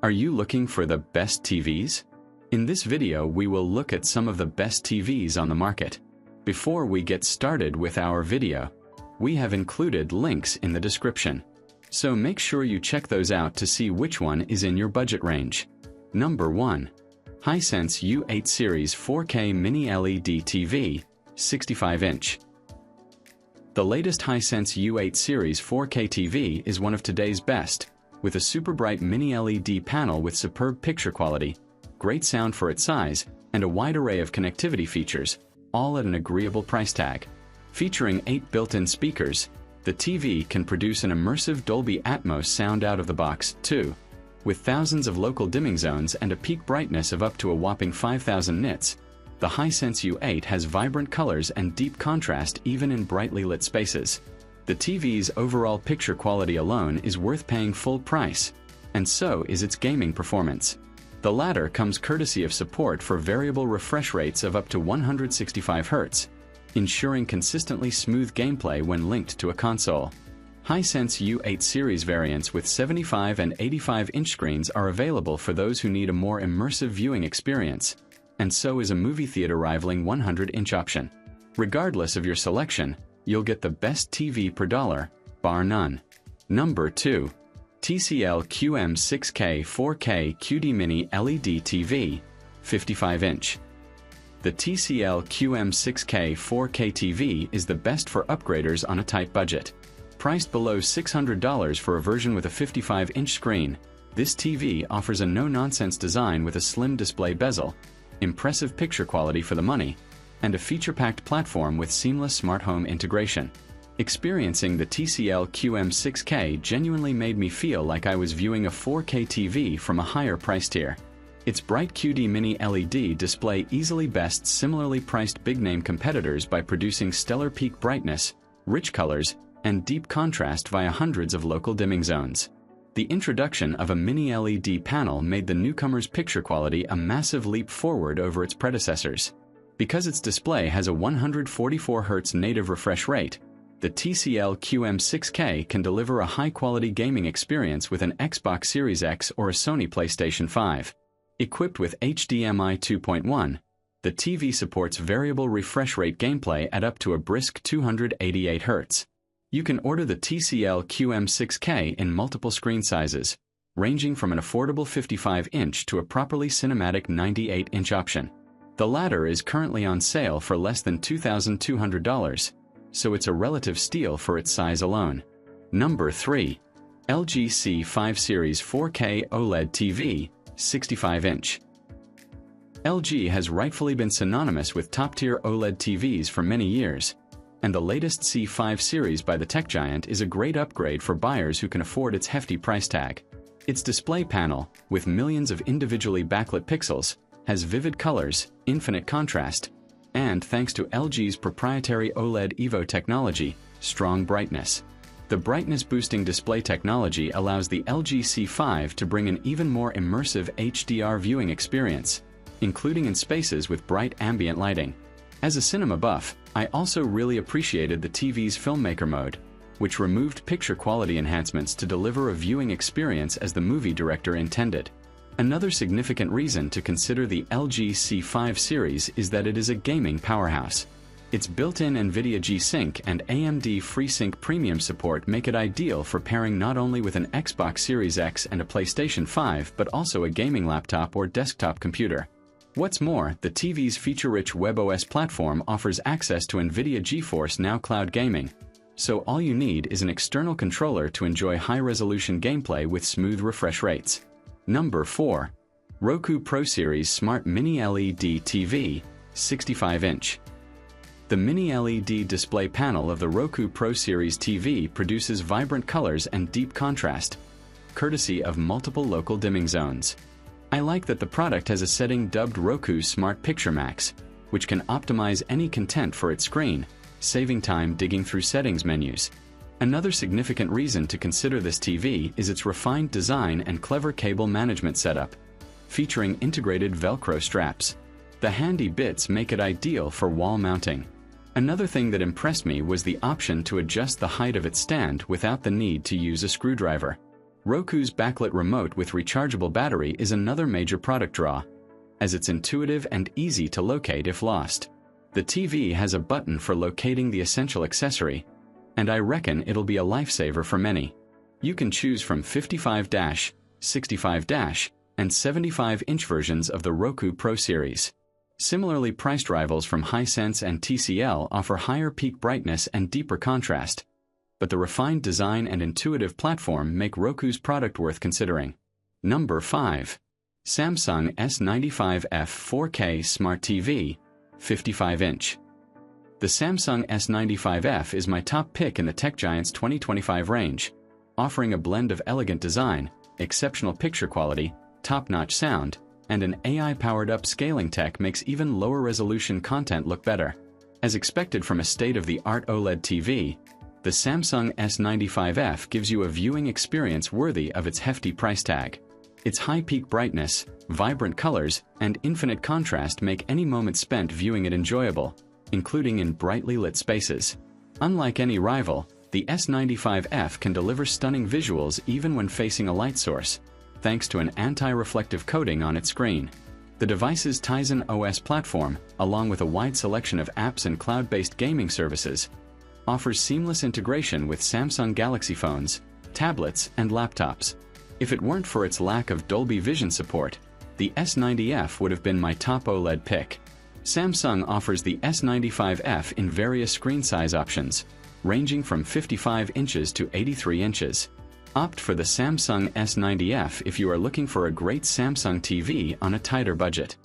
Are you looking for the best TVs? In this video we will look at some of the best TVs on the market. Before we get started with our video, we have included links in the description. So make sure you check those out to see which one is in your budget range. Number 1. Hisense U8 Series 4K Mini LED TV, 65-inch. The latest Hisense U8 Series 4K TV is one of today's best, with a super bright mini LED panel with superb picture quality, great sound for its size, and a wide array of connectivity features, all at an agreeable price tag. Featuring 8 built-in speakers, the TV can produce an immersive Dolby Atmos sound out of the box, too. With thousands of local dimming zones and a peak brightness of up to a whopping 5,000 nits, the Hisense U8 has vibrant colors and deep contrast even in brightly lit spaces. The TV's overall picture quality alone is worth paying full price, and so is its gaming performance. The latter comes courtesy of support for variable refresh rates of up to 165 Hz, ensuring consistently smooth gameplay when linked to a console. Hisense U8 series variants with 75 and 85-inch screens are available for those who need a more immersive viewing experience, and so is a movie theater-rivaling 100-inch option. Regardless of your selection, you'll get the best TV per dollar, bar none. Number 2. TCL QM6K 4K QD Mini LED TV, 55-inch. The TCL QM6K 4K TV is the best for upgraders on a tight budget. Priced below $600 for a version with a 55-inch screen, this TV offers a no-nonsense design with a slim display bezel, impressive picture quality for the money, and a feature-packed platform with seamless smart home integration. Experiencing the TCL QM6K genuinely made me feel like I was viewing a 4K TV from a higher price tier. Its bright QD Mini LED display easily bests similarly priced big-name competitors by producing stellar peak brightness, rich colors, and deep contrast via hundreds of local dimming zones. The introduction of a mini LED panel made the newcomer's picture quality a massive leap forward over its predecessors. Because its display has a 144 Hz native refresh rate, the TCL QM6K can deliver a high-quality gaming experience with an Xbox Series X or a Sony PlayStation 5. Equipped with HDMI 2.1, the TV supports variable refresh rate gameplay at up to a brisk 288 Hz. You can order the TCL QM6K in multiple screen sizes, ranging from an affordable 55-inch to a properly cinematic 98-inch option. The latter is currently on sale for less than $2,200, so it's a relative steal for its size alone. Number 3. LG C5 Series 4K OLED TV, 65-inch. LG has rightfully been synonymous with top-tier OLED TVs for many years, and the latest C5 series by the tech giant is a great upgrade for buyers who can afford its hefty price tag. Its display panel, with millions of individually backlit pixels, has vivid colors, infinite contrast, and, thanks to LG's proprietary OLED Evo technology, strong brightness. The brightness-boosting display technology allows the LG C5 to bring an even more immersive HDR viewing experience, including in spaces with bright ambient lighting. As a cinema buff, I also really appreciated the TV's filmmaker mode, which removed picture quality enhancements to deliver a viewing experience as the movie director intended. Another significant reason to consider the LG C5 series is that it is a gaming powerhouse. Its built-in NVIDIA G-Sync and AMD FreeSync Premium support make it ideal for pairing not only with an Xbox Series X and a PlayStation 5 but also a gaming laptop or desktop computer. What's more, the TV's feature-rich WebOS platform offers access to NVIDIA GeForce Now Cloud Gaming, so all you need is an external controller to enjoy high-resolution gameplay with smooth refresh rates. Number 4. Roku Pro Series Smart Mini LED TV, 65-inch. The mini LED display panel of the Roku Pro Series TV produces vibrant colors and deep contrast, courtesy of multiple local dimming zones. I like that the product has a setting dubbed Roku Smart Picture Max, which can optimize any content for its screen, saving time digging through settings menus. Another significant reason to consider this TV is its refined design and clever cable management setup, featuring integrated Velcro straps. The handy bits make it ideal for wall mounting. Another thing that impressed me was the option to adjust the height of its stand without the need to use a screwdriver. Roku's backlit remote with rechargeable battery is another major product draw, as it's intuitive and easy to locate if lost. The TV has a button for locating the essential accessory, and I reckon it'll be a lifesaver for many. You can choose from 55-, 65-, and 75-inch versions of the Roku Pro series. Similarly priced rivals from Hisense and TCL offer higher peak brightness and deeper contrast, but the refined design and intuitive platform make Roku's product worth considering. Number 5. Samsung S95F 4K Smart TV, 55-inch. The Samsung S95F is my top pick in the tech giant's 2025 range, offering a blend of elegant design, exceptional picture quality, top-notch sound, and an AI-powered upscaling tech makes even lower-resolution content look better. As expected from a state-of-the-art OLED TV, the Samsung S95F gives you a viewing experience worthy of its hefty price tag. Its high peak brightness, vibrant colors, and infinite contrast make any moment spent viewing it enjoyable, including in brightly lit spaces. Unlike any rival, the S95F can deliver stunning visuals even when facing a light source, thanks to an anti-reflective coating on its screen. The device's Tizen OS platform, along with a wide selection of apps and cloud-based gaming services, offers seamless integration with Samsung Galaxy phones, tablets, and laptops. If it weren't for its lack of Dolby Vision support, the S90F would have been my top OLED pick. Samsung offers the S95F in various screen size options, ranging from 55 inches to 83 inches. Opt for the Samsung S90F if you are looking for a great Samsung TV on a tighter budget.